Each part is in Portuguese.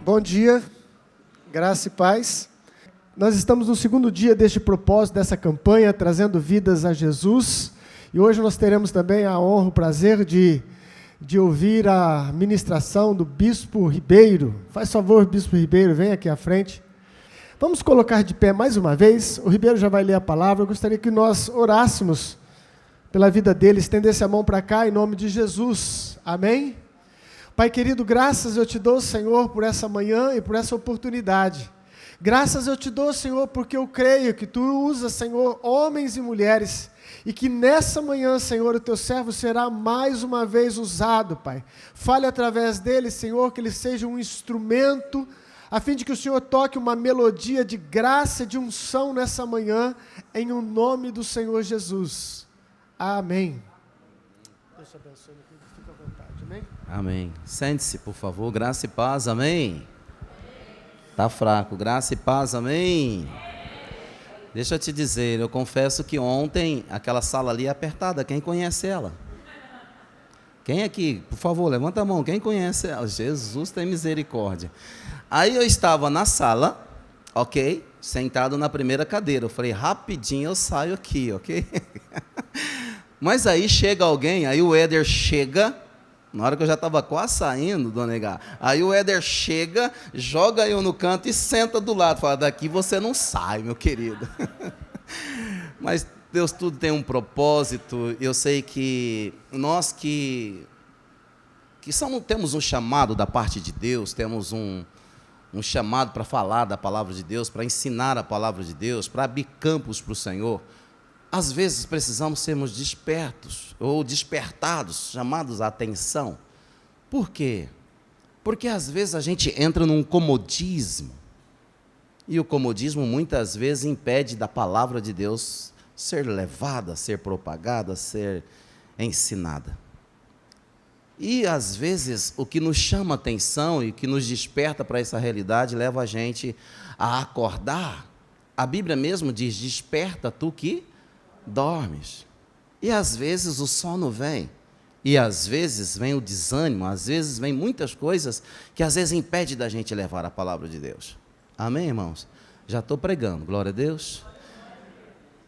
Bom dia, graça e paz. Nós estamos no segundo dia deste propósito, dessa campanha, trazendo vidas a Jesus. E hoje nós teremos também a honra, o prazer de ouvir a ministração do Bispo Ribeiro. Faz favor, Bispo Ribeiro, vem aqui à frente. Vamos colocar de pé mais uma vez. O Ribeiro já vai ler a palavra. Eu gostaria que nós orássemos pela vida dele, estendesse a mão para cá em nome de Jesus. Amém? Pai querido, graças eu te dou, Senhor, por essa manhã e por essa oportunidade. Graças eu te dou, Senhor, porque eu creio que Tu usas, Senhor, homens e mulheres, e que nessa manhã, Senhor, o Teu servo será mais uma vez usado, Pai. Fale através dele, Senhor, que ele seja um instrumento, a fim de que o Senhor toque uma melodia de graça, de unção nessa manhã, em o nome do Senhor Jesus. Amém. Deus te abençoe, meu querido. Fica à vontade. Amém? Amém. Sente-se, por favor. Graça e paz. Amém. Tá fraco. Graça e paz. Amém. Deixa eu te dizer, eu confesso que ontem aquela sala ali é apertada. Quem conhece ela? Quem aqui? Por favor, levanta a mão. Quem conhece ela? Jesus tem misericórdia. Aí eu estava na sala, ok? Sentado na primeira cadeira. Eu falei, rapidinho eu saio aqui, ok? Mas aí chega alguém, aí o Éder chega, na hora que eu já estava quase saindo, dona Egá, aí o Éder chega, joga eu no canto e senta do lado, fala, daqui você não sai, meu querido. Mas Deus tudo tem um propósito, eu sei que nós que temos um chamado da parte de Deus, temos um chamado para falar da palavra de Deus, para ensinar a palavra de Deus, para abrir campos para o Senhor. Às vezes precisamos sermos despertos ou despertados, chamados à atenção. Por quê? Porque às vezes a gente entra num comodismo. E o comodismo muitas vezes impede da palavra de Deus ser levada, ser propagada, ser ensinada. E às vezes o que nos chama a atenção e que nos desperta para essa realidade leva a gente a acordar. A Bíblia mesmo diz, desperta tu que dormes. E às vezes o sono vem, e às vezes vem o desânimo, às vezes vem muitas coisas que às vezes impede da gente levar a palavra de Deus. Amém, irmãos? Já estou pregando, glória a Deus.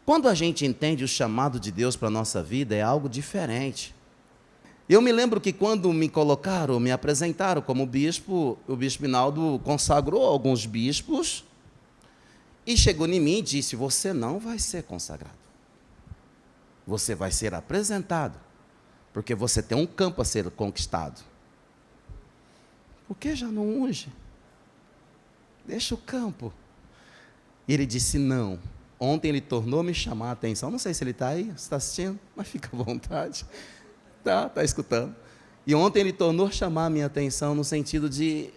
Quando a gente entende o chamado de Deus para a nossa vida, é algo diferente. Eu me lembro que quando me colocaram, me apresentaram como bispo, o bispo Minaldo consagrou alguns bispos, e chegou em mim e disse, você não vai ser consagrado. Você vai ser apresentado, porque você tem um campo a ser conquistado. Por que já não unge? Deixa o campo. E ele disse, não. Ontem ele tornou me chamar a atenção. Não sei se ele está aí, se está assistindo, mas fica à vontade. Está escutando. E ontem ele tornou chamar a minha atenção no sentido de,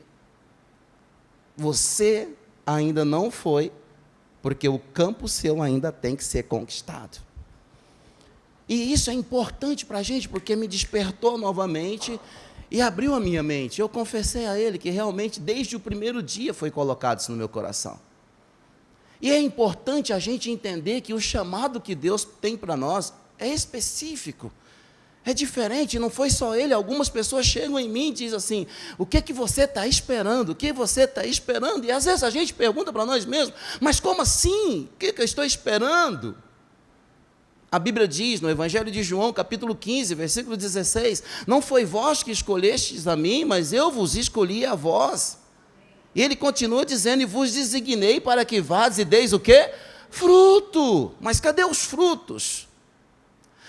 você ainda não foi, porque o campo seu ainda tem que ser conquistado. E isso é importante para a gente, porque me despertou novamente e abriu a minha mente. Eu confessei a ele que realmente, desde o primeiro dia, foi colocado isso no meu coração. E é importante a gente entender que o chamado que Deus tem para nós é específico, é diferente, não foi só ele. Algumas pessoas chegam em mim e dizem assim, o que é que você está esperando? O que você está esperando? E às vezes a gente pergunta para nós mesmos, mas como assim? O que é que eu estou esperando? A Bíblia diz no Evangelho de João, capítulo 15, versículo 16, não foi vós que escolhestes a mim, mas eu vos escolhi a vós. E ele continua dizendo, e vos designei para que vades e deis o quê? Fruto. Mas cadê os frutos?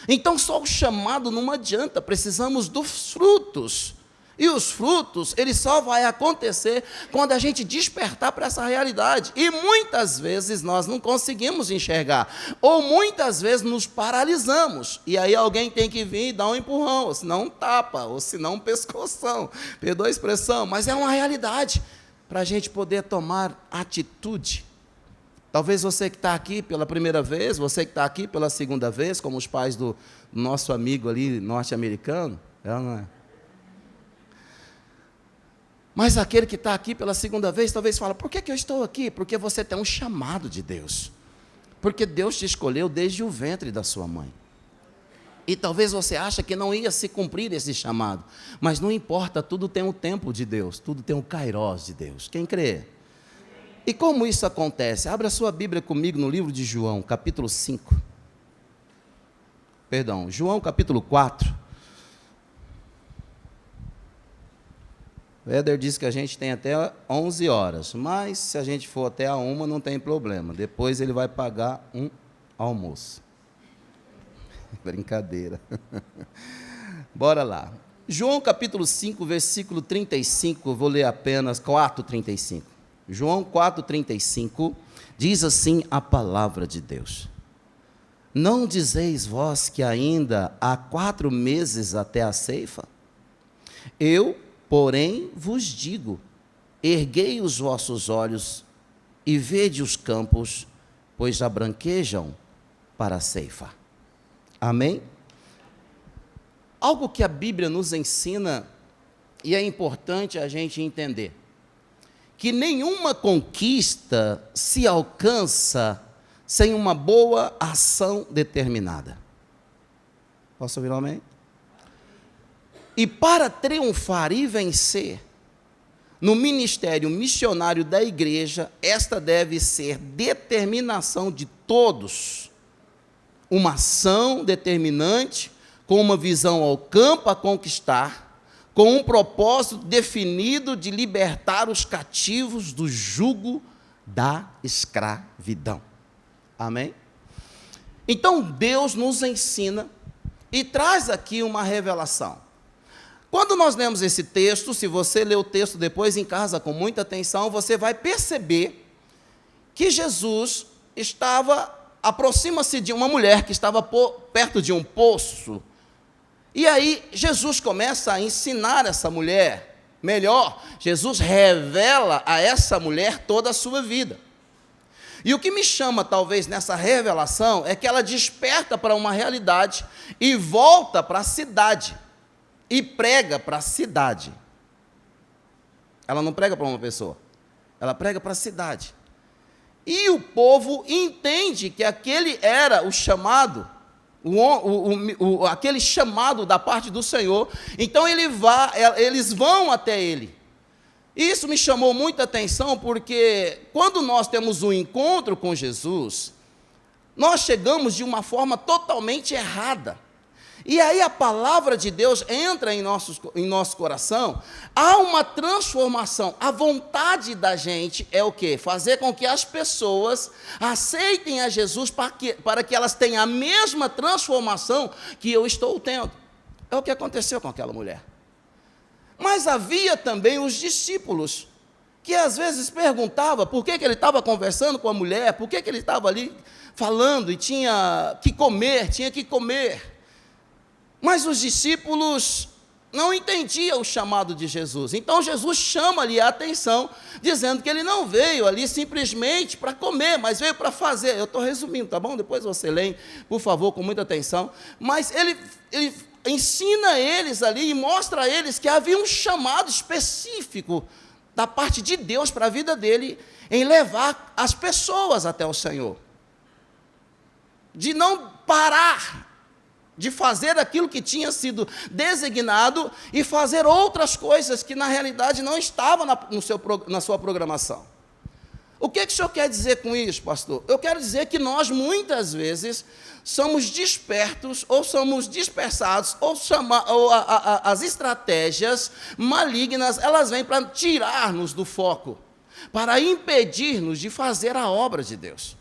Então só o chamado não adianta, precisamos dos frutos. E os frutos, ele só vai acontecer quando a gente despertar para essa realidade. E muitas vezes nós não conseguimos enxergar. Ou muitas vezes nos paralisamos. E aí alguém tem que vir e dar um empurrão, ou senão um tapa, ou senão um pescoção. Perdoa a expressão, mas é uma realidade para a gente poder tomar atitude. Talvez você que está aqui pela primeira vez, você que está aqui pela segunda vez, como os pais do nosso amigo ali, norte-americano, não é? Mas aquele que está aqui pela segunda vez, talvez fala, por que eu estou aqui? Porque você tem um chamado de Deus. Porque Deus te escolheu desde o ventre da sua mãe. E talvez você ache que não ia se cumprir esse chamado. Mas não importa, tudo tem o tempo de Deus, tudo tem o kairós de Deus. Quem crê? E como isso acontece? Abra a sua Bíblia comigo no livro de João, capítulo 5. Perdão, João capítulo 4. O Éder disse que a gente tem até 11 horas, mas se a gente for até a 1, não tem problema. Depois ele vai pagar um almoço. Brincadeira. Bora lá. João capítulo 5, versículo 35, vou ler apenas 4:35. João 4:35, diz assim a palavra de Deus: Não dizeis vós que ainda há 4 meses até a ceifa? Eu, porém, vos digo, erguei os vossos olhos e vede os campos, pois já branquejam para a ceifa. Amém? Algo que a Bíblia nos ensina, e é importante a gente entender, que nenhuma conquista se alcança sem uma boa ação determinada. Posso ouvir um amém? E para triunfar e vencer, no ministério missionário da igreja, esta deve ser determinação de todos. Uma ação determinante, com uma visão ao campo a conquistar, com um propósito definido de libertar os cativos do jugo da escravidão. Amém? Então Deus nos ensina e traz aqui uma revelação. Quando nós lemos esse texto, se você ler o texto depois em casa com muita atenção, você vai perceber que Jesus aproxima-se de uma mulher que estava perto de um poço. E aí Jesus começa a ensinar essa mulher. Melhor, Jesus revela a essa mulher toda a sua vida. E o que me chama talvez nessa revelação é que ela desperta para uma realidade e volta para a cidade. E prega para a cidade. Ela não prega para uma pessoa, ela prega para a cidade. E o povo entende que aquele era o chamado, aquele chamado da parte do Senhor. Então eles vão até ele. E isso me chamou muita atenção, porque quando nós temos um encontro com Jesus, nós chegamos de uma forma totalmente errada. E aí a palavra de Deus entra em nosso coração, há uma transformação. A vontade da gente é o quê? Fazer com que as pessoas aceitem a Jesus para que elas tenham a mesma transformação que eu estou tendo. É o que aconteceu com aquela mulher. Mas havia também os discípulos, que às vezes perguntavam por que ele estava conversando com a mulher, por que ele estava ali falando e tinha que comer. Mas os discípulos não entendiam o chamado de Jesus. Então Jesus chama-lhe a atenção, dizendo que ele não veio ali simplesmente para comer, mas veio para fazer. Eu estou resumindo, tá bom? Depois você lê, por favor, com muita atenção. Mas ele ensina eles ali e mostra a eles que havia um chamado específico da parte de Deus para a vida dele, em levar as pessoas até o Senhor. De não parar de fazer aquilo que tinha sido designado e fazer outras coisas que na realidade não estavam na sua programação. O que o senhor quer dizer com isso, pastor? Eu quero dizer que nós muitas vezes somos despertos ou somos dispersados, ou as estratégias malignas, elas vêm para tirar-nos do foco, para impedir-nos de fazer a obra de Deus.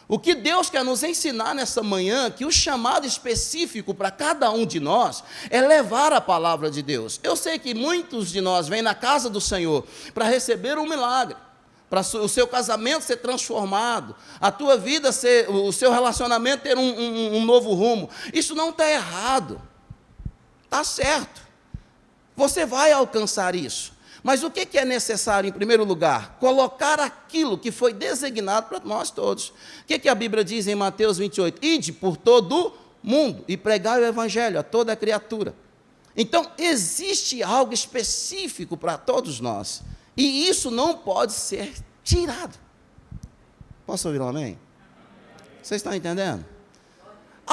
O que Deus quer nos ensinar nessa manhã, que o chamado específico para cada um de nós é levar a palavra de Deus. Eu sei que muitos de nós vêm na casa do Senhor para receber um milagre, para o seu casamento ser transformado, a tua vida o seu relacionamento ter um novo rumo. Isso não está errado, está certo. Você vai alcançar isso. Mas o que é necessário, em primeiro lugar? Colocar aquilo que foi designado para nós todos. O que a Bíblia diz em Mateus 28? Ide por todo mundo e pregai o evangelho a toda criatura. Então, existe algo específico para todos nós. E isso não pode ser tirado. Posso ouvir um amém? Vocês estão entendendo?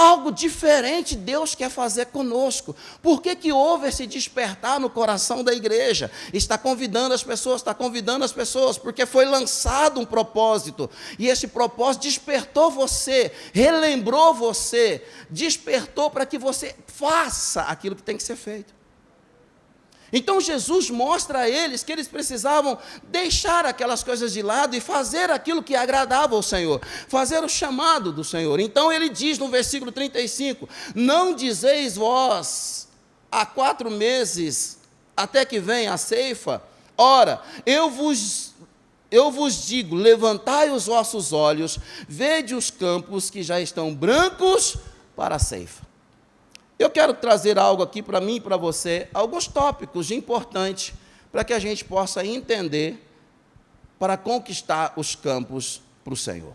Algo diferente Deus quer fazer conosco. Por que houve esse despertar no coração da igreja? Está convidando as pessoas, porque foi lançado um propósito, e esse propósito despertou você, relembrou você, despertou para que você faça aquilo que tem que ser feito. Então Jesus mostra a eles que eles precisavam deixar aquelas coisas de lado e fazer aquilo que agradava ao Senhor, fazer o chamado do Senhor. Então ele diz no versículo 35, não dizeis vós, há 4 meses, até que venha a ceifa? Ora, eu vos digo, levantai os vossos olhos, vede os campos que já estão brancos para a ceifa. Eu quero trazer algo aqui para mim e para você, alguns tópicos importantes, para que a gente possa entender, para conquistar os campos para o Senhor.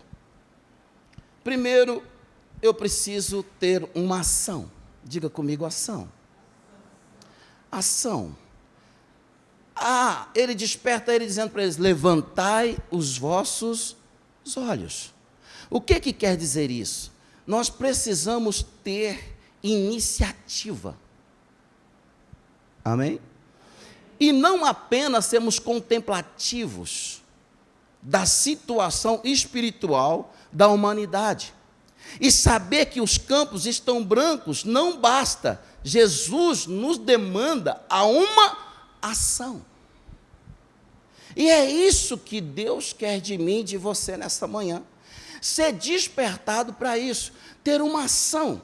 Primeiro, eu preciso ter uma ação. Diga comigo, ação. Ação. Ele desperta ele dizendo para eles, levantai os vossos olhos. O que quer dizer isso? Nós precisamos ter iniciativa. Amém? E não apenas sermos contemplativos da situação espiritual da humanidade. E saber que os campos estão brancos não basta. Jesus nos demanda a uma ação. E é isso que Deus quer de mim e de você nessa manhã. Ser despertado para isso, ter uma ação.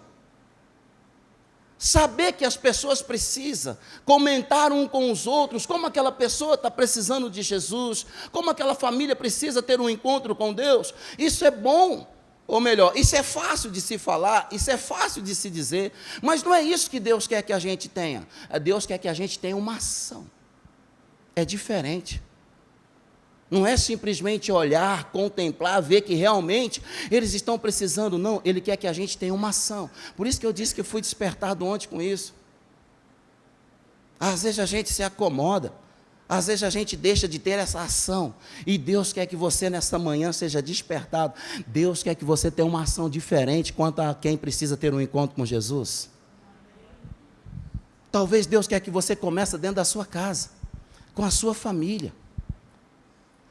Saber que as pessoas precisam comentar um com os outros, como aquela pessoa está precisando de Jesus, como aquela família precisa ter um encontro com Deus, isso é bom, ou melhor, isso é fácil de se falar, isso é fácil de se dizer, mas não é isso que Deus quer que a gente tenha, Deus quer que a gente tenha uma ação, é diferente. Não é simplesmente olhar, contemplar, ver que realmente eles estão precisando, não, Ele quer que a gente tenha uma ação. Por isso que eu disse que eu fui despertado ontem com isso. Às vezes a gente se acomoda, às vezes a gente deixa de ter essa ação, e Deus quer que você nessa manhã seja despertado, Deus quer que você tenha uma ação diferente quanto a quem precisa ter um encontro com Jesus. Talvez Deus quer que você comece dentro da sua casa, com a sua família.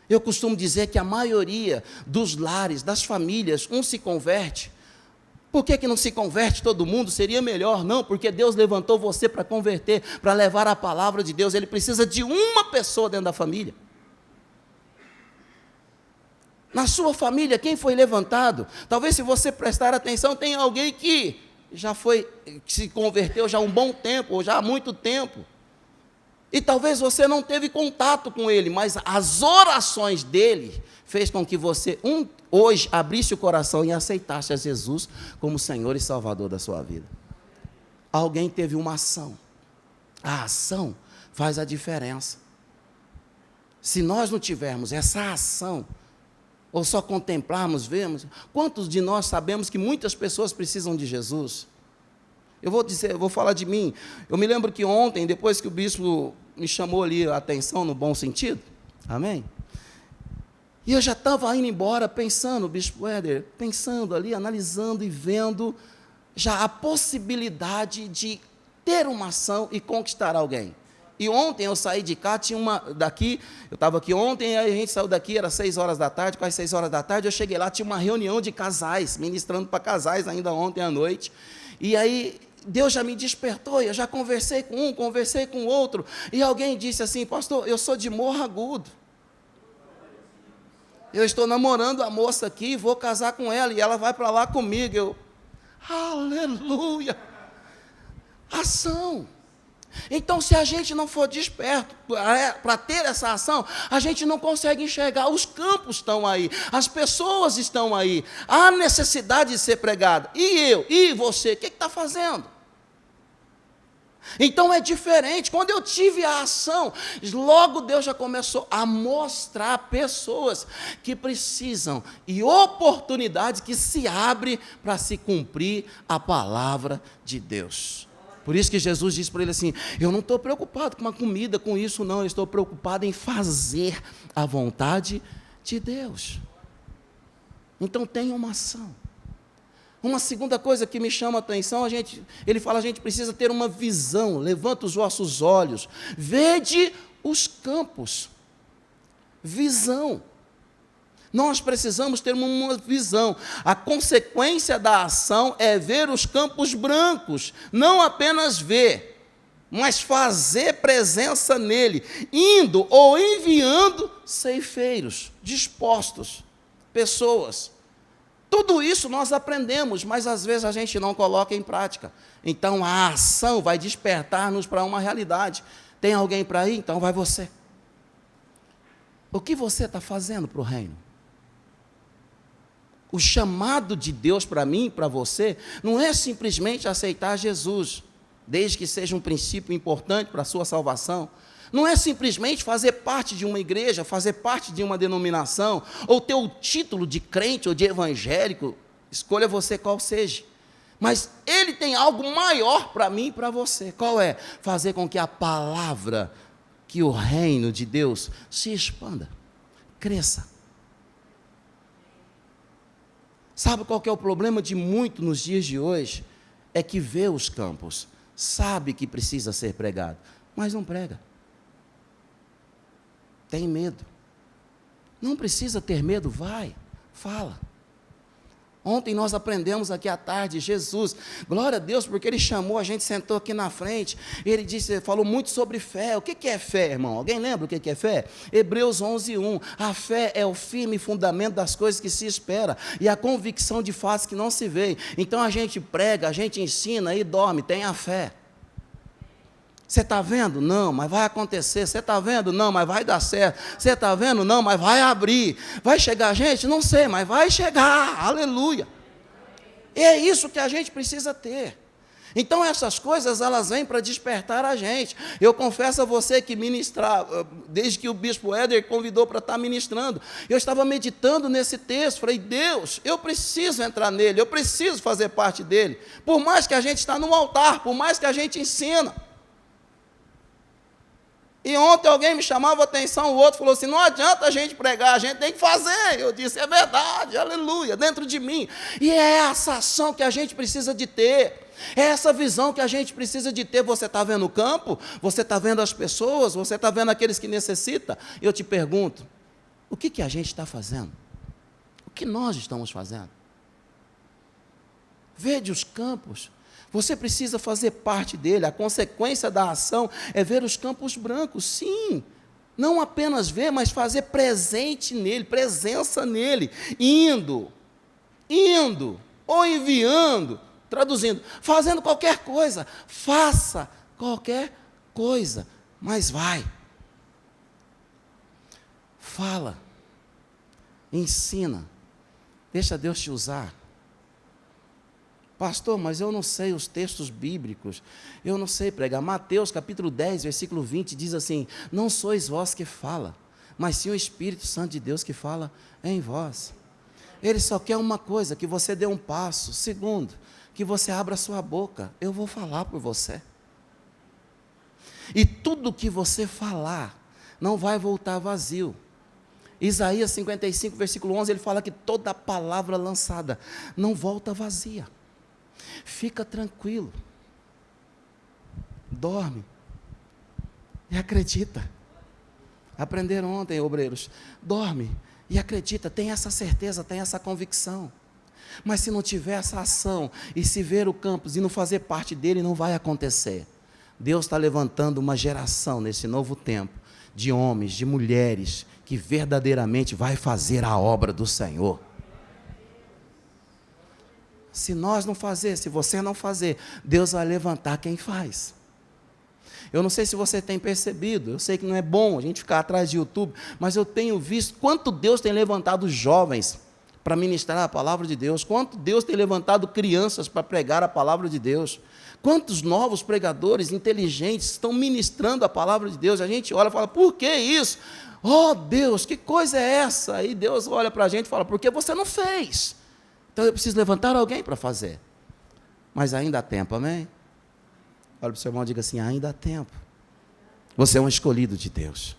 Eu costumo dizer que a maioria dos lares, das famílias, se converte. Por que não se converte todo mundo? Seria melhor, não, porque Deus levantou você para converter, para levar a palavra de Deus. Ele precisa de uma pessoa dentro da família. Na sua família, quem foi levantado? Talvez, se você prestar atenção, tem alguém que se converteu já há um bom tempo, ou já há muito tempo. E talvez você não teve contato com ele, mas as orações dele fez com que você hoje abrisse o coração e aceitasse a Jesus como Senhor e Salvador da sua vida. Alguém teve uma ação. A ação faz a diferença. Se nós não tivermos essa ação, ou só contemplarmos, vemos, quantos de nós sabemos que muitas pessoas precisam de Jesus? Eu vou falar de mim. Eu me lembro que ontem, depois que o bispo me chamou ali a atenção, no bom sentido, amém? E eu já estava indo embora pensando, o bispo Éder, pensando ali, analisando e vendo já a possibilidade de ter uma ação e conquistar alguém. E ontem eu saí de cá, eu estava aqui ontem, aí a gente saiu daqui, era 6 horas da tarde, quase 6 horas da tarde, eu cheguei lá, tinha uma reunião de casais, ministrando para casais ainda ontem à noite, e aí Deus já me despertou, eu já conversei com um, conversei com outro, e alguém disse assim, pastor, eu sou de Morro Agudo, eu estou namorando a moça aqui, vou casar com ela, e ela vai para lá comigo, aleluia, ação. Então, se a gente não for desperto para ter essa ação, a gente não consegue enxergar, os campos estão aí, as pessoas estão aí, há necessidade de ser pregada, e eu, e você, o que está fazendo? Então é diferente, quando eu tive a ação, logo Deus já começou a mostrar pessoas que precisam, e oportunidades que se abrem para se cumprir a palavra de Deus. Por isso que Jesus disse para ele assim, eu não estou preocupado com a comida, com isso não, eu estou preocupado em fazer a vontade de Deus. Então tenha uma ação. Uma segunda coisa que me chama a atenção, ele fala, a gente precisa ter uma visão. Levanta os vossos olhos, vede os campos. Visão. Nós precisamos ter uma visão. A consequência da ação é ver os campos brancos, não apenas ver, mas fazer presença nele, indo ou enviando ceifeiros, dispostos, pessoas. Tudo isso nós aprendemos, mas às vezes a gente não coloca em prática. Então a ação vai despertar-nos para uma realidade. Tem alguém para ir? Então vai você. O que você está fazendo para o reino? O chamado de Deus para mim e para você não é simplesmente aceitar Jesus, desde que seja um princípio importante para a sua salvação. Não é simplesmente fazer parte de uma igreja, fazer parte de uma denominação, ou ter o título de crente ou de evangélico, escolha você qual seja. Mas Ele tem algo maior para mim e para você. Qual é? Fazer com que a palavra, que o reino de Deus se expanda, cresça. Sabe qual que é o problema de muito nos dias de hoje? É que vê os campos, sabe que precisa ser pregado, mas não prega. Tem medo. Não precisa ter medo, vai, fala. Ontem nós aprendemos aqui à tarde, Jesus, glória a Deus, porque Ele chamou, a gente sentou aqui na frente, Ele disse, falou muito sobre fé. O que é fé, irmão? Alguém lembra o que é fé? Hebreus 11:1, a fé é o firme fundamento das coisas que se espera, e a convicção de fatos que não se veem. Então a gente prega, a gente ensina e dorme, tenha fé. Você está vendo? Não, mas vai acontecer. Você está vendo? Não, mas vai dar certo. Você está vendo? Não, mas vai abrir. Vai chegar gente? Não sei, mas vai chegar. Aleluia. E é isso que a gente precisa ter. Então essas coisas, elas vêm para despertar a gente. Eu confesso a você que ministrar, desde que o bispo Éder convidou para estar ministrando, eu estava meditando nesse texto, falei, Deus, eu preciso entrar nele, eu preciso fazer parte dele. Por mais que a gente está no altar, por mais que a gente ensina. E ontem alguém me chamava a atenção, o outro falou assim, não adianta a gente pregar, a gente tem que fazer. Eu disse, é verdade, aleluia, dentro de mim. E é essa ação que a gente precisa de ter, é essa visão que a gente precisa de ter. Você está vendo o campo? Você está vendo as pessoas? Você está vendo aqueles que necessitam? Eu te pergunto, o que a gente está fazendo? O que nós estamos fazendo? Vede os campos. Você precisa fazer parte dele. A consequência da ação é ver os campos brancos, sim. Não apenas ver, mas fazer presente nele, presença nele. Indo, ou enviando, traduzindo, fazendo qualquer coisa. Faça qualquer coisa, mas vai. Fala, ensina, deixa Deus te usar. Pastor, mas eu não sei os textos bíblicos, eu não sei pregar. Mateus capítulo 10, versículo 20, diz assim, não sois vós que fala, mas sim o Espírito Santo de Deus que fala em vós. Ele só quer uma coisa, que você dê um passo. Segundo, que você abra a sua boca, eu vou falar por você. E tudo que você falar, não vai voltar vazio. Isaías 55, versículo 11, ele fala que toda palavra lançada não volta vazia. Fica tranquilo, dorme e acredita. Aprenderam ontem, obreiros, dorme e acredita, tem essa certeza, tem essa convicção. Mas se não tiver essa ação, e se ver o campus e não fazer parte dele, não vai acontecer. Deus está levantando uma geração nesse novo tempo, de homens, de mulheres, que verdadeiramente vai fazer a obra do Senhor. Se nós não fazer, se você não fazer, Deus vai levantar quem faz. Eu não sei se você tem percebido, eu sei que não é bom a gente ficar atrás de YouTube, mas eu tenho visto quanto Deus tem levantado jovens para ministrar a palavra de Deus, quanto Deus tem levantado crianças para pregar a palavra de Deus, quantos novos pregadores inteligentes estão ministrando a palavra de Deus. A gente olha e fala, por que isso? Oh Deus, que coisa é essa? Aí Deus olha para a gente e fala, porque você não fez. Então eu preciso levantar alguém para fazer. Mas ainda há tempo, amém? Olha para o seu irmão e diga assim, ainda há tempo. Você é um escolhido de Deus.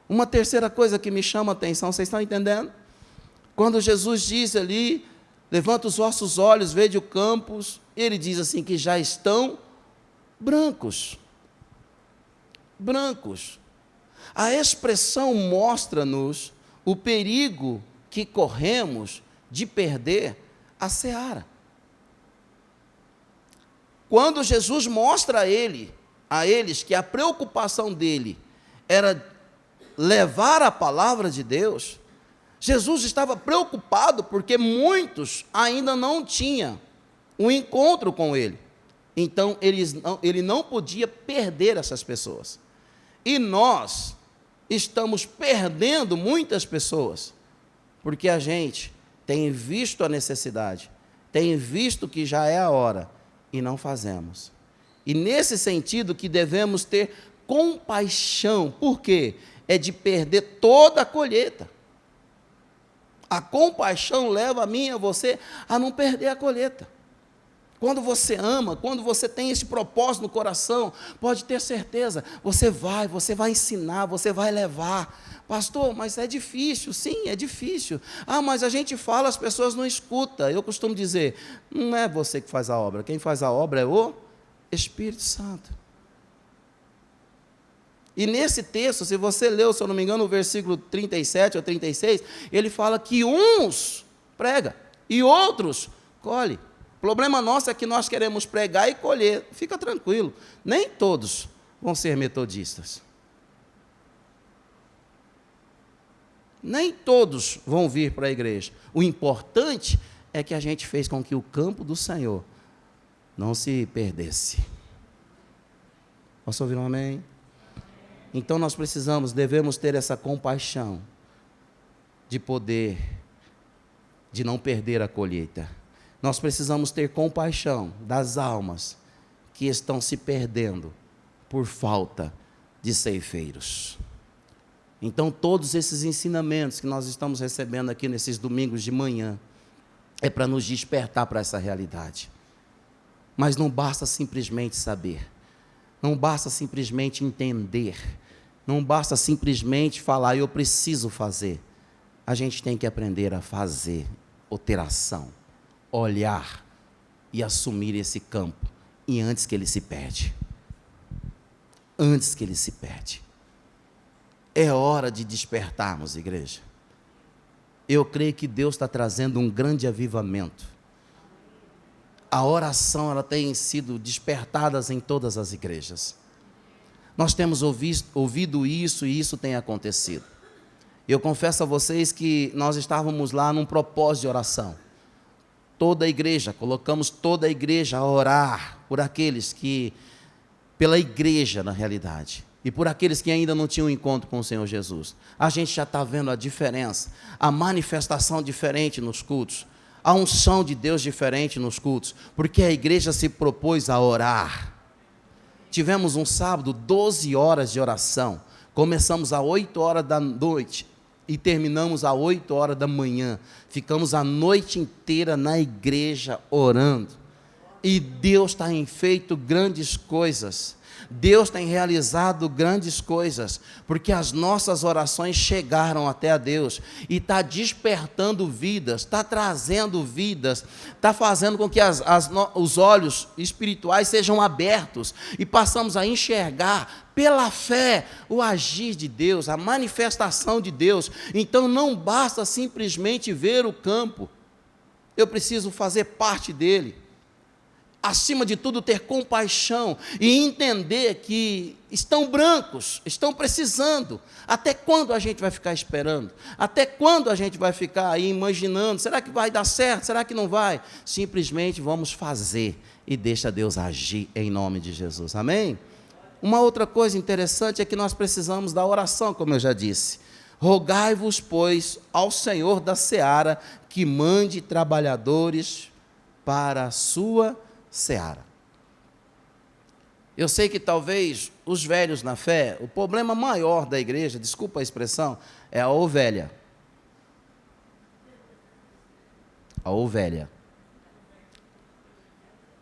Uma terceira coisa que me chama a atenção, vocês estão entendendo? Quando Jesus diz ali, levanta os vossos olhos, vede o campos. Ele diz assim, que já estão brancos. Brancos. A expressão mostra-nos o perigo que corremos de perder a seara. Quando Jesus mostra a eles que a preocupação dele era levar a palavra de Deus, Jesus estava preocupado porque muitos ainda não tinham um encontro com ele. Então, ele não podia perder essas pessoas. E nós estamos perdendo muitas pessoas, porque a gente tem visto a necessidade, tem visto que já é a hora, e não fazemos. E nesse sentido que devemos ter compaixão, porque é de perder toda a colheita. A compaixão leva a mim e a você a não perder a colheita. Quando você ama, quando você tem esse propósito no coração, pode ter certeza, você vai ensinar, você vai levar. Pastor, mas é difícil. Sim, é difícil. Mas a gente fala, as pessoas não escutam. Eu costumo dizer, não é você que faz a obra, quem faz a obra é o Espírito Santo. E nesse texto, se você leu, se eu não me engano, o versículo 37 ou 36, ele fala que uns prega e outros colhe. O problema nosso é que nós queremos pregar e colher. Fica tranquilo, nem todos vão ser metodistas. Nem todos vão vir para a igreja. O importante é que a gente fez com que o campo do Senhor não se perdesse. Posso ouvir um amém? Então nós devemos ter essa compaixão de não perder a colheita. Nós precisamos ter compaixão das almas que estão se perdendo por falta de ceifeiros. Então, todos esses ensinamentos que nós estamos recebendo aqui nesses domingos de manhã, é para nos despertar para essa realidade. Mas não basta simplesmente saber, não basta simplesmente entender, não basta simplesmente falar, eu preciso fazer. A gente tem que aprender a fazer, ou ter ação, olhar e assumir esse campo, e antes que ele se perde. Antes que ele se perde. É hora de despertarmos, igreja. Eu creio que Deus está trazendo um grande avivamento. A oração, ela tem sido despertada em todas as igrejas. Nós temos ouvido isso e isso tem acontecido. Eu confesso a vocês que nós estávamos lá num propósito de oração. Toda a igreja, colocamos toda a igreja a orar por aqueles que, pela igreja na realidade, e por aqueles que ainda não tinham encontro com o Senhor Jesus. A gente já está vendo a diferença, a manifestação diferente nos cultos, a unção de Deus diferente nos cultos, porque a igreja se propôs a orar. Tivemos um sábado, 12 horas de oração, começamos às 8 horas da noite, e terminamos às 8 horas da manhã, ficamos a noite inteira na igreja orando, e Deus tem feito grandes coisas, Deus tem realizado grandes coisas, porque as nossas orações chegaram até a Deus, e está despertando vidas, está trazendo vidas, está fazendo com que os olhos espirituais sejam abertos, e passamos a enxergar, pela fé, o agir de Deus, a manifestação de Deus. Então não basta simplesmente ver o campo, eu preciso fazer parte dele. Acima de tudo, ter compaixão e entender que estão brancos, estão precisando. Até quando a gente vai ficar esperando? Até quando a gente vai ficar aí imaginando? Será que vai dar certo? Será que não vai? Simplesmente vamos fazer e deixa Deus agir em nome de Jesus. Amém? Uma outra coisa interessante é que nós precisamos da oração, como eu já disse. Rogai-vos, pois, ao Senhor da seara que mande trabalhadores para a sua seara. Eu sei que talvez os velhos na fé, o problema maior da igreja, desculpa a expressão, é a ovelha. A ovelha.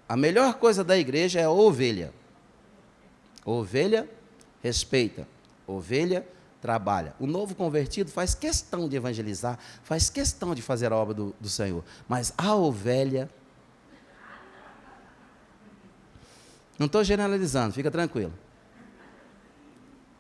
A melhor coisa da igreja é a ovelha. Ovelha respeita, ovelha trabalha. O novo convertido faz questão de evangelizar, faz questão de fazer a obra do Senhor. Mas a ovelha... Não estou generalizando, fica tranquilo.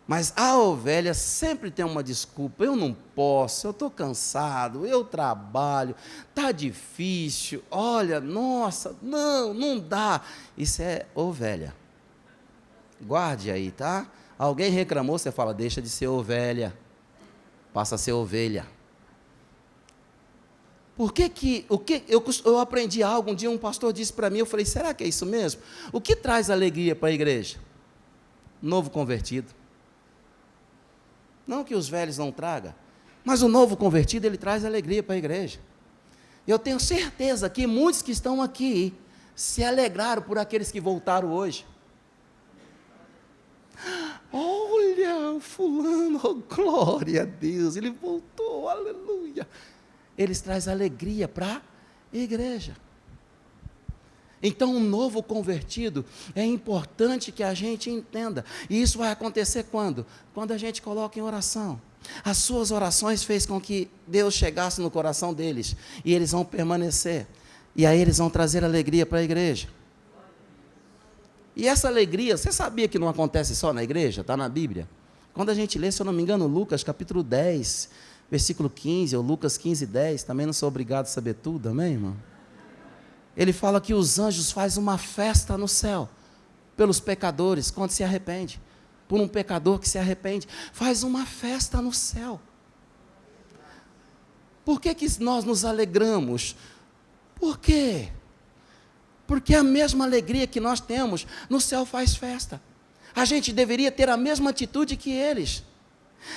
Mas a ovelha sempre tem uma desculpa. Eu não posso, eu estou cansado, eu trabalho, está difícil, olha, nossa, não dá. Isso é ovelha. Guarde aí, tá? Alguém reclamou, você fala, deixa de ser ovelha, passa a ser ovelha. Eu aprendi algo, um dia um pastor disse para mim, eu falei, será que é isso mesmo? O que traz alegria para a igreja? Novo convertido. Não que os velhos não tragam, mas o novo convertido, ele traz alegria para a igreja. Eu tenho certeza que muitos que estão aqui se alegraram por aqueles que voltaram hoje. Olha, o fulano, oh, glória a Deus, ele voltou, aleluia. Eles trazem alegria para a igreja. Então, um novo convertido, é importante que a gente entenda. E isso vai acontecer quando? Quando a gente coloca em oração. As suas orações fez com que Deus chegasse no coração deles. E eles vão permanecer. E aí eles vão trazer alegria para a igreja. E essa alegria, você sabia que não acontece só na igreja? Está na Bíblia. Quando a gente lê, se eu não me engano, Lucas capítulo 10, versículo 15, ou Lucas 15, 10, também não sou obrigado a saber tudo, amém, irmão? Ele fala que os anjos fazem uma festa no céu, pelos pecadores, quando se arrepende. Por um pecador que se arrepende, faz uma festa no céu. Por que nós nos alegramos? Por quê? Porque a mesma alegria que nós temos, no céu faz festa. A gente deveria ter a mesma atitude que eles.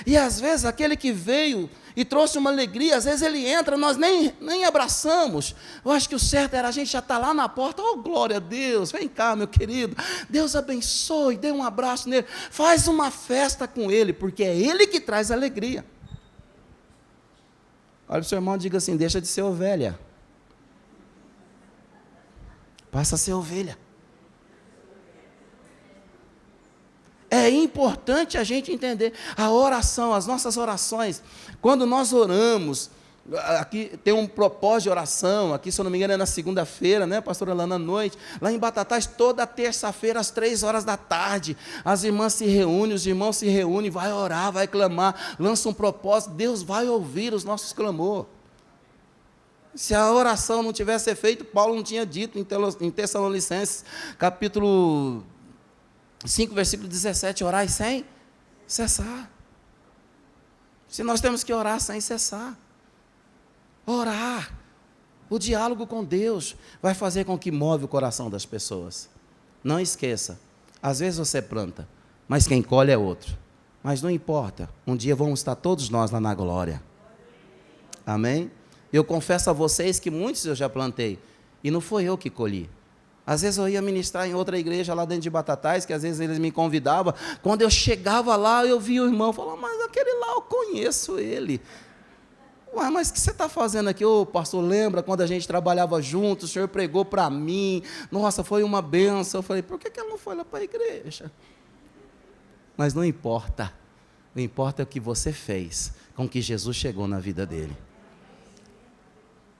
E às vezes aquele que veio e trouxe uma alegria, às vezes ele entra, nós nem abraçamos. Eu acho que o certo era a gente já estar lá na porta, oh glória a Deus, vem cá meu querido, Deus abençoe, dê um abraço nele, faz uma festa com ele, porque é ele que traz alegria. Olha o seu irmão e diga assim, deixa de ser ovelha, passa a ser ovelha. É importante a gente entender a oração, as nossas orações. Quando nós oramos, aqui tem um propósito de oração, aqui se eu não me engano é na segunda-feira, né, pastora, lá na noite, lá em Batatais, toda terça-feira às 3h da tarde, as irmãs se reúnem, os irmãos se reúnem, vai orar, vai clamar, lança um propósito, Deus vai ouvir os nossos clamores. Se a oração não tivesse feito, Paulo não tinha dito em Tessalonicenses, capítulo 5, versículo 17, orai sem cessar. Se nós temos que orar sem cessar. Orar. O diálogo com Deus vai fazer com que move o coração das pessoas. Não esqueça, às vezes você planta, mas quem colhe é outro. Mas não importa, um dia vamos estar todos nós lá na glória. Amém? Eu confesso a vocês que muitos eu já plantei, e não foi eu que colhi. Às vezes eu ia ministrar em outra igreja lá dentro de Batatais, que às vezes eles me convidavam. Quando eu chegava lá, eu via o irmão, falava, mas aquele lá eu conheço ele. Ué, mas o que você está fazendo aqui? Ô, pastor, lembra quando a gente trabalhava junto, o senhor pregou para mim, nossa, foi uma benção. Eu falei, por que ele não foi lá para a igreja? Mas não importa, o que importa é o que você fez com que Jesus chegou na vida dele.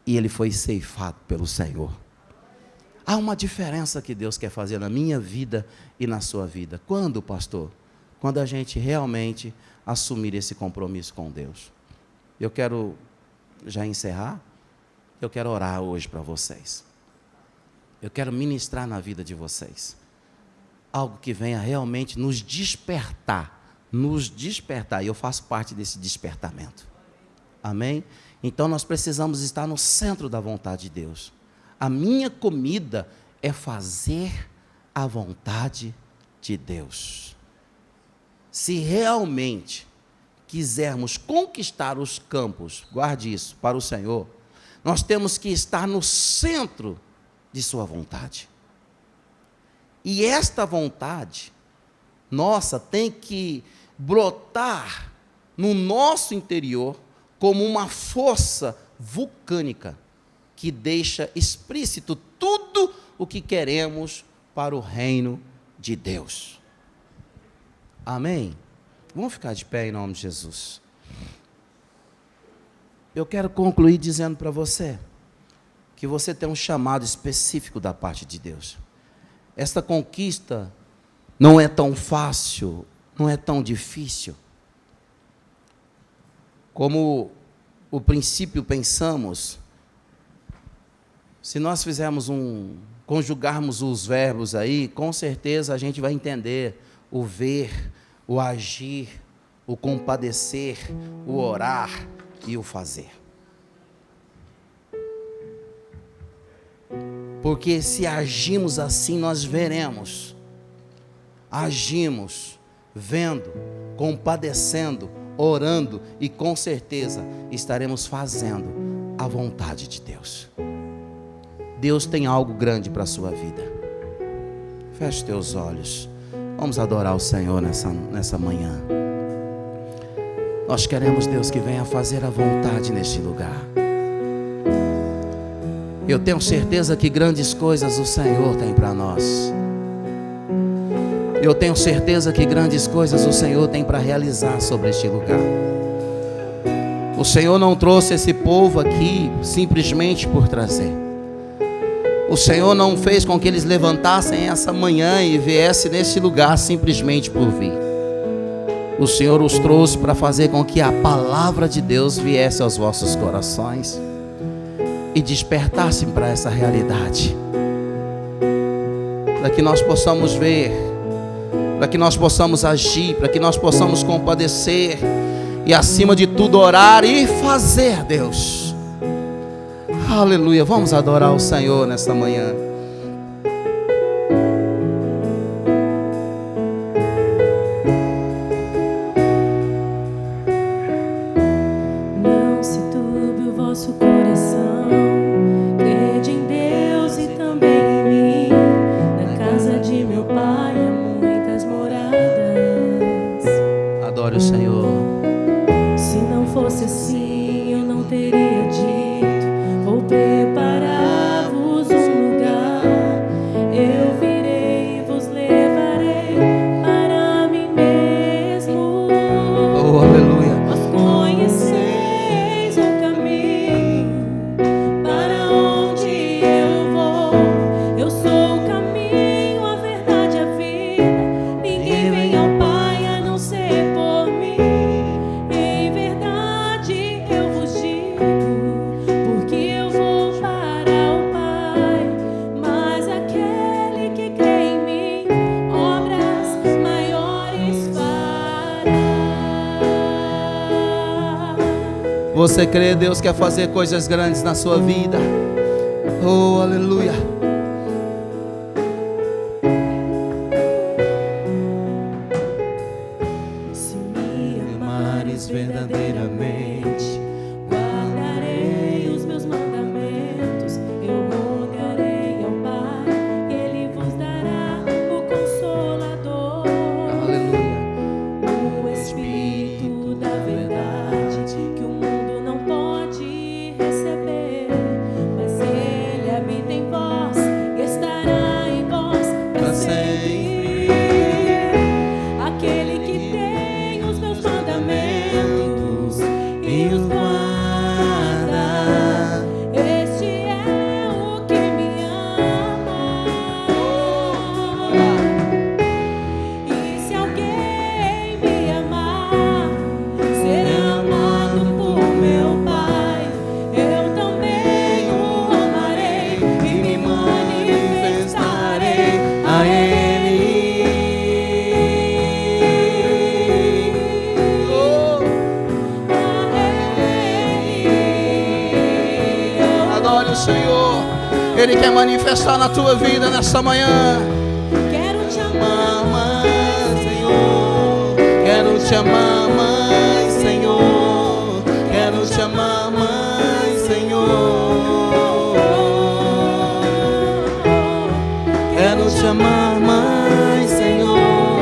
E ele foi ceifado pelo Senhor. Há uma diferença que Deus quer fazer na minha vida e na sua vida. Quando, pastor? Quando a gente realmente assumir esse compromisso com Deus. Eu quero já encerrar. Eu quero orar hoje para vocês. Eu quero ministrar na vida de vocês. Algo que venha realmente nos despertar. Nos despertar. E eu faço parte desse despertamento. Amém? Então nós precisamos estar no centro da vontade de Deus. A minha comida é fazer a vontade de Deus. Se realmente quisermos conquistar os campos, guarde isso, para o Senhor, nós temos que estar no centro de sua vontade. E esta vontade nossa tem que brotar no nosso interior como uma força vulcânica que deixa explícito tudo o que queremos para o reino de Deus. Amém? Vamos ficar de pé em nome de Jesus. Eu quero concluir dizendo para você que você tem um chamado específico da parte de Deus. Esta conquista não é tão fácil, não é tão difícil como o princípio pensamos. Se nós conjugarmos os verbos aí, com certeza a gente vai entender o ver, o agir, o compadecer, o orar e o fazer. Porque se agimos assim, nós veremos. Agimos, vendo, compadecendo, orando e com certeza estaremos fazendo a vontade de Deus. Deus tem algo grande para a sua vida. Feche teus olhos. Vamos adorar o Senhor nessa manhã. Nós queremos, Deus, que venha fazer a vontade neste lugar. Eu tenho certeza que grandes coisas o Senhor tem para nós. Eu tenho certeza que grandes coisas o Senhor tem para realizar sobre este lugar. O Senhor não trouxe esse povo aqui simplesmente por trazer. O Senhor não fez com que eles levantassem essa manhã e viessem nesse lugar simplesmente por vir. O Senhor os trouxe para fazer com que a palavra de Deus viesse aos vossos corações e despertassem para essa realidade, para que nós possamos ver, para que nós possamos agir, para que nós possamos compadecer e, acima de tudo, orar e fazer, Deus. Aleluia. Vamos adorar o Senhor nesta manhã. Não se turbe o vosso coração, crede em Deus e também em mim. Na casa de meu Pai há muitas moradas. Adore o Senhor. Se não fosse assim, eu não teria dito: vou preparar-vos um lugar. Eu virei e vos levarei para mim mesmo. Oh, aleluia. Vós conheceis o caminho para onde eu vou. Eu sou o caminho, a verdade e a vida. Ninguém vem ao Pai a não ser por mim. Em verdade eu vos digo, porque eu vou para o Pai. Mas aquele que crê em mim, obras maiores fará. Você crê? Deus quer fazer coisas grandes na sua vida. Oh, aleluia. Se me amares verdadeiramente, guardarei os meus mandamentos. Eu rogarei ao Pai e Ele vos dará o Consolador, Aleluia. o Espírito da verdade, que o mundo não pode receber. Mas Ele habita em vós e estará em vós para sempre. Aquele que tem os meus mandamentos e os guarda, este é o que me ama. E se alguém me amar, será amado por meu Pai. Eu também o amarei e me manifestarei a Ele. Adore o Senhor. Ele quer manifestar na tua vida nessa manhã. Quero te amar, Mãe, Senhor. Quero te amar, Mãe, Senhor. Quero te amar, Mãe, Senhor. Quero te amar, Mãe, Senhor.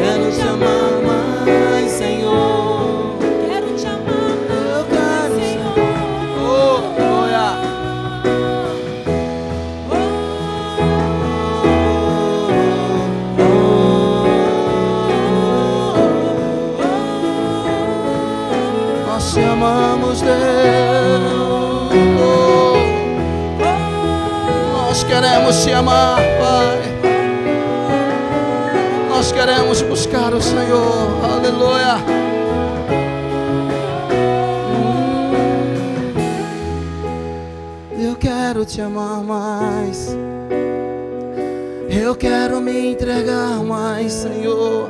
Quero te amar, Mãe, Senhor. quero te amar, Eu quero, Senhor. Oh, glória. queremos te amar, Pai. Nós queremos buscar o Senhor. Aleluia. Eu quero te amar mais. Eu quero me entregar mais, Senhor.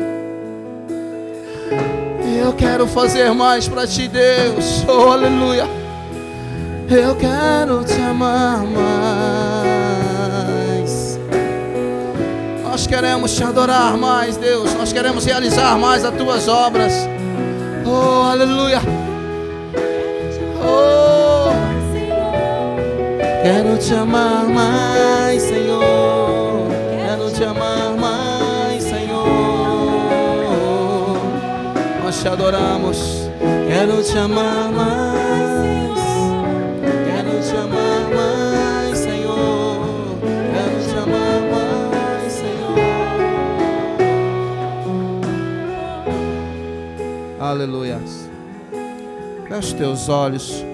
Eu quero fazer mais para ti, Deus. Oh, aleluia. Eu quero te amar mais. Nós queremos te adorar mais, Deus. Nós queremos realizar mais as tuas obras. Oh, aleluia. Oh, quero te amar mais, Senhor. Quero te amar mais, Senhor. Nós te adoramos. Quero te amar mais. Quero te amar mais, Senhor. Quero te amar mais, Senhor. Aleluia. Feche os teus olhos.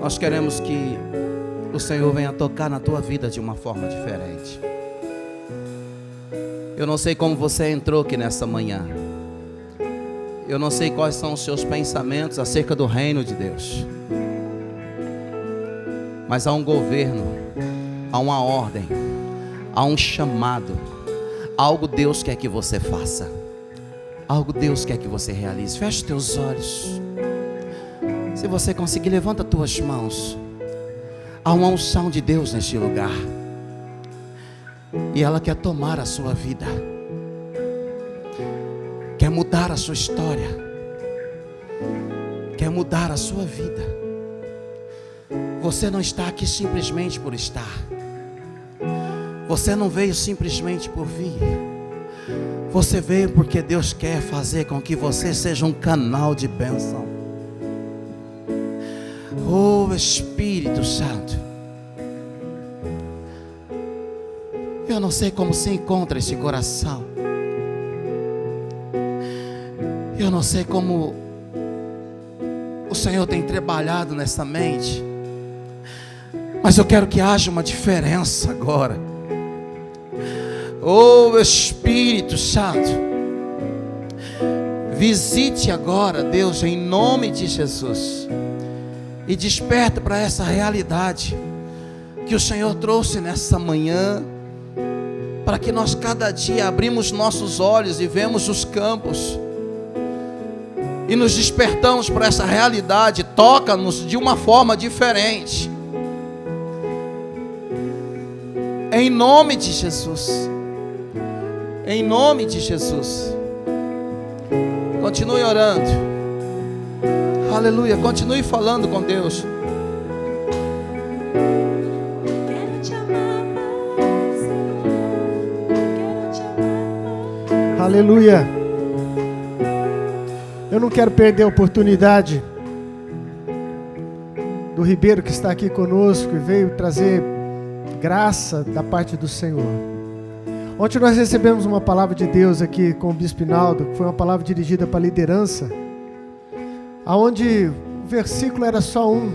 Nós queremos que o Senhor venha tocar na tua vida de uma forma diferente. Eu não sei como você entrou aqui nessa manhã. Eu não sei quais são os seus pensamentos acerca do reino de Deus. Mas há um governo, há uma ordem, há um chamado. Algo Deus quer que você faça. Algo Deus quer que você realize. Feche teus olhos. Se você conseguir, levanta tuas mãos. Há uma unção de Deus neste lugar. E ela quer tomar a sua vida. Quer mudar a sua história. Quer mudar a sua vida. Você não está aqui simplesmente por estar. Você não veio simplesmente por vir. Você veio porque Deus quer fazer com que você seja um canal de bênção. Oh, Espírito Santo. Eu não sei como se encontra esse coração. Eu não sei como o Senhor tem trabalhado nessa mente. Mas eu quero que haja uma diferença agora. Oh, Espírito Santo. Visite agora, Deus, em nome de Jesus. E desperta para essa realidade que o Senhor trouxe nessa manhã, para que nós cada dia abrimos nossos olhos e vemos os campos e nos despertamos para essa realidade. Toca-nos de uma forma diferente, em nome de Jesus. Em nome de Jesus. Continue orando. Aleluia, continue falando com Deus. Quero te amar mais, Senhor. Quero te amar mais. Aleluia. Eu não quero perder a oportunidade do Ribeiro, que está aqui conosco e veio trazer graça da parte do Senhor. Ontem nós recebemos uma palavra de Deus aqui com o Bispo Hinaldo, que foi uma palavra dirigida para a liderança, aonde o versículo era só um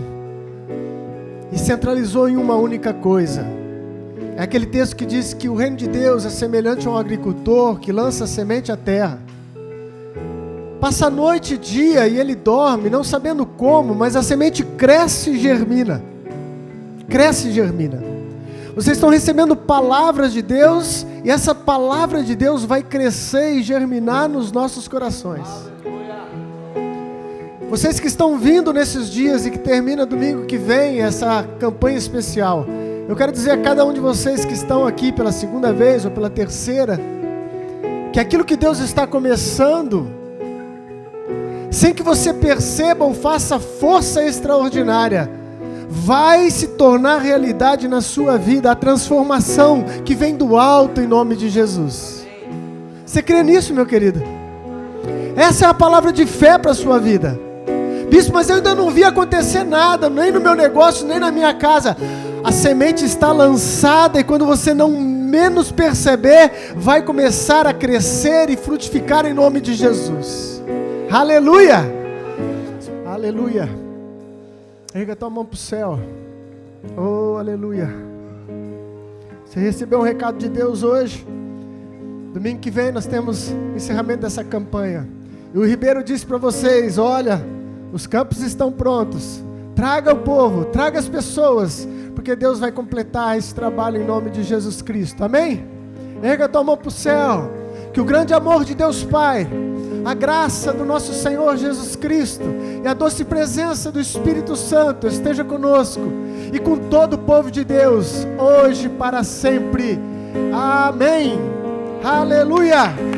e centralizou em uma única coisa. É aquele texto que diz que o reino de Deus é semelhante a um agricultor que lança a semente à terra. Passa noite e dia e ele dorme, não sabendo como, mas a semente cresce e germina. Cresce e germina. Vocês estão recebendo palavras de Deus, e essa palavra de Deus vai crescer e germinar nos nossos corações. Vocês que estão vindo nesses dias e que termina domingo que vem essa campanha especial, eu quero dizer a cada um de vocês que estão aqui pela segunda vez ou pela terceira, que aquilo que Deus está começando, sem que você perceba ou faça força extraordinária, vai se tornar realidade na sua vida, a transformação que vem do alto em nome de Jesus. Você crê nisso, meu querido? Essa é a palavra de fé para a sua vida. Bispo, mas eu ainda não vi acontecer nada, nem no meu negócio, nem na minha casa. A semente está lançada e quando você não menos perceber, vai começar a crescer e frutificar em nome de Jesus. Aleluia! Aleluia! Erga tua mão para o céu. Oh, aleluia. Você recebeu um recado de Deus hoje? Domingo que vem nós temos encerramento dessa campanha. E o Ribeiro disse para vocês: olha, os campos estão prontos. Traga o povo, traga as pessoas, porque Deus vai completar esse trabalho em nome de Jesus Cristo. Amém? Erga tua mão para o céu. Que o grande amor de Deus Pai, a graça do nosso Senhor Jesus Cristo e a doce presença do Espírito Santo esteja conosco e com todo o povo de Deus, hoje e para sempre. Amém. Aleluia.